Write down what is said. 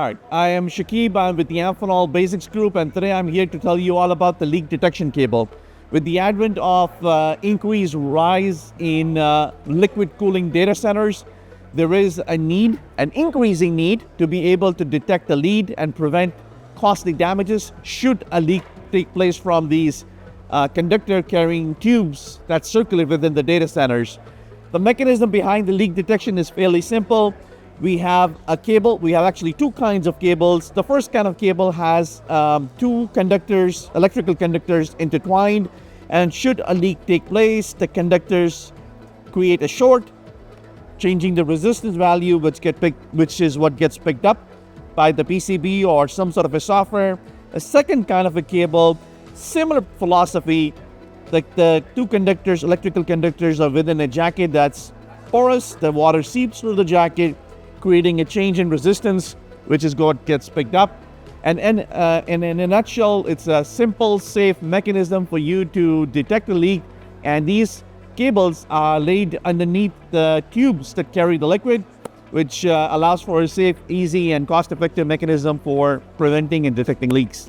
start. I am Shakib, I'm with the Amphenol Basics Group, and today I'm here to tell you all about the leak detection cable. With the advent of increased rise in liquid cooling data centers, there is an increasing need to be able to detect a leak and prevent costly damages should a leak take place from these conductor carrying tubes that circulate within the data centers. The mechanism behind the leak detection is fairly simple. We have a cable. We have actually two kinds of cables. The first kind of cable has two conductors, electrical conductors intertwined, and should a leak take place, the conductors create a short, changing the resistance value, which is what gets picked up by the PCB or some sort of a software. A second kind of a cable, similar philosophy, like the two conductors, electrical conductors, are within a jacket that's porous. The water seeps through the jacket, creating a change in resistance, which is what gets picked up. And in a nutshell, it's a simple, safe mechanism for you to detect a leak. And these cables are laid underneath the tubes that carry the liquid, which allows for a safe, easy, and cost-effective mechanism for preventing and detecting leaks.